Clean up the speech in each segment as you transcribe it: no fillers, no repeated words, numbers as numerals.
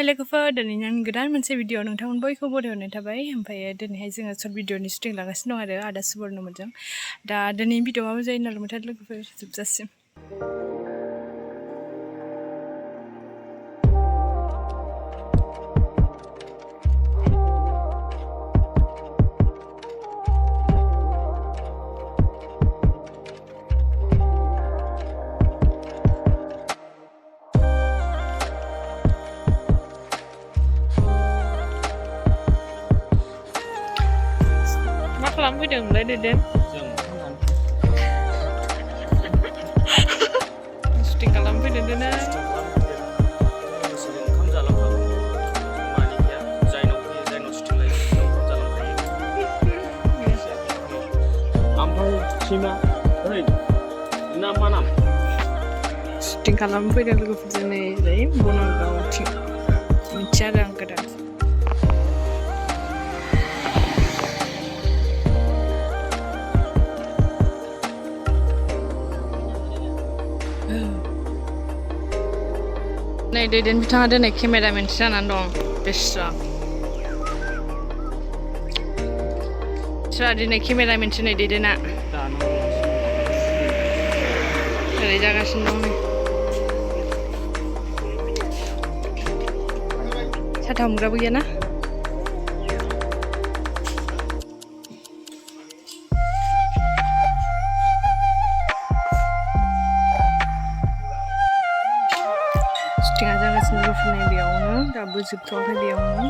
लोगोफोर दिनै आं गोदान मोनसे भिडिअ नोंथांमोन बयखौबो बरायहरनाय थाबाय ओमफ्राय दिनैहाय जोङो सर्ट भिडिअनि शुटिं लागासिनो दं आरो आदा सुबर्णमोनजों दा दिनै भिडिअ माबा जायो नालाय लोगोफोर जोबजासिम खालामफैदों नोंलाय देदेन शुटिं खालामफैदों देना ओंखाम जालांखागोन मानिया जायनाव फैयो जायनाव शुटिं लायो ओंखाम जालांखायो ओमफ्राय सिमा ओइ ना मा नाम शुटिं खालामफैदों लोगोफोरजों नै ओरै बनागावथिं मिथिया आरो आं गोदान नै दैदेन बिथाङा दिनै केमेरामेन जानानै दं बेस्रा दिनै केमेरामेनसो नै दैदेना ओरै जागासिनो दं साथा हमग्राबो गैयाना शुटिंआ जागासिनो लोगोफोरनि बेयावनो दाबो जोबथ'वाखै बेयावनो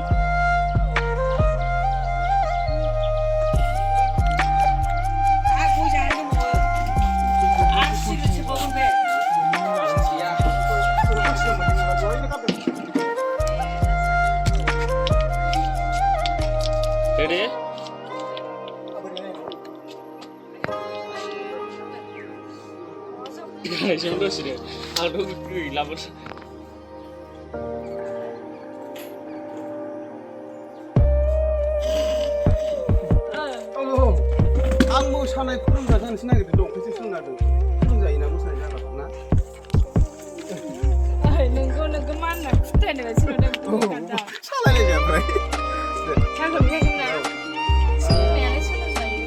गायजों दसेनो आंथ' गैलाबो आं मोसानाय फोरोंग्रा जानोसो नागिरदों दंफांसो सोलोंनादों फोरोंजायोना मोसानाय जाबाथ' ना नोंगौ मा होनना खुथायनो बायदि नुदों सालायलायबाय ओमफ्राय सोलोंनायालाय सोलोंजायो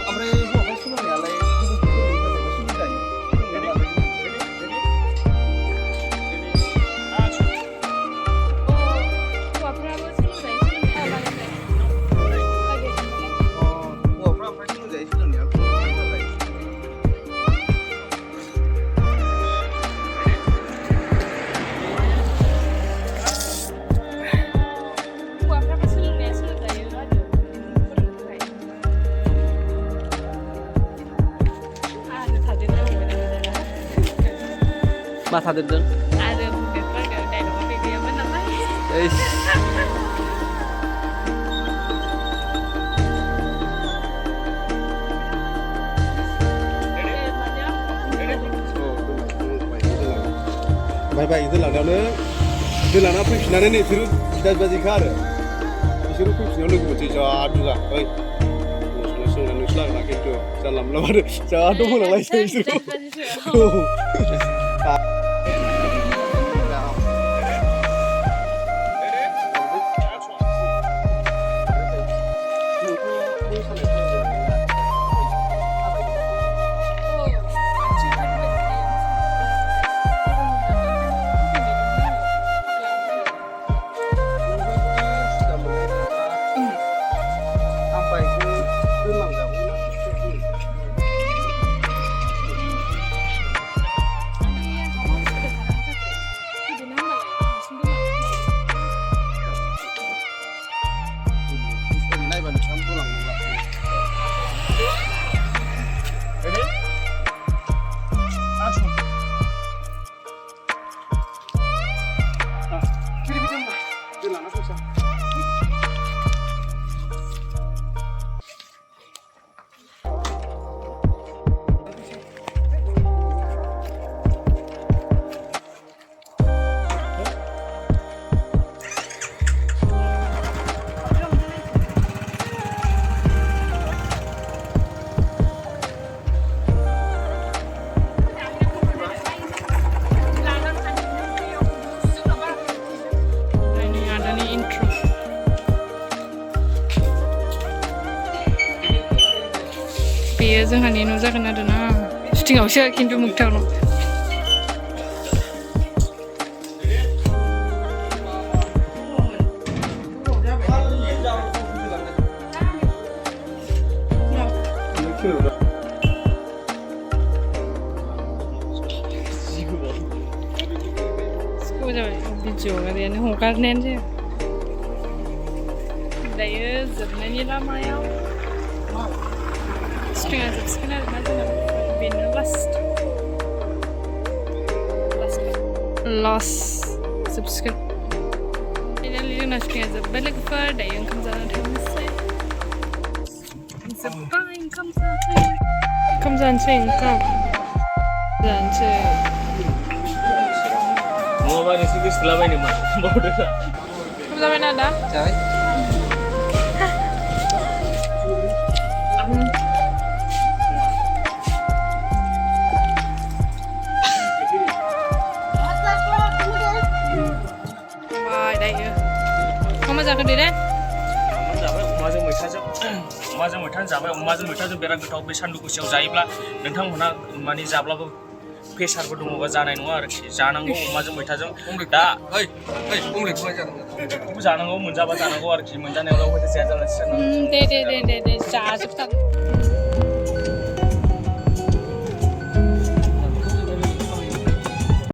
ओमफ्राय हौवाफ्रा सोलोंनायालाय सोलोंजायो हौवाफ्राबो सोलोंजायो हौवाफ्रा ओमफ्राय सोलोंजायो सोलोंनाया मा थादेरदों आरो बुंदेरबाय डाइलगा बे गैयामोन नालाय बाय दोनलांनायावनो दोनलांना फैफिननानै नै बिसोरो बिदाबादिखा आरो बिसोरो फैफिनायाव लोगो मोनसै जा दुगा ओइ सोलोंना नोंसो लागोना खिन्थु जानला मोनला मारो जा दं होनलांलायसै बिसोरखौ बेयो जोंहानि न' जागोन आरोना शुटिंआवसो खिन्थु मोगथाङाव भिडिअ ओरैनो हगारनायानो जाया दायो जोबनायनि लामायाव शुटिंआ जोबसिगोन आरोना जोंना बेनो लास्ट जोबसिगोन फाइनालि जोंना शुटिंआ जोब्बाय लोगोफोर दायो ओंखाम जानानै थांनोसै जोब्बाय ओंखाम जानोसै नङाबा नोंसोर गोसोलाबायनो मा बावदो ओंखाम जाबाय ना दा मा जाखो दे अमाजों मैथाजों जाबाय अमाजों मैथाजों बिराद गोथाव बे सान्दुं गोसायाव जायोब्ला नोंथांमोनहा माने जाब्लाबो प्रेसारबो दङबा जानाय नङा आरोखि जानांगौ अमाजों मैथाजों दा बेखौबो जानांगौ मोनजाबा जानांगौ आरोखि मोनजानायावल' हयथ' जाया जालांसिगोन दे जाजोबथार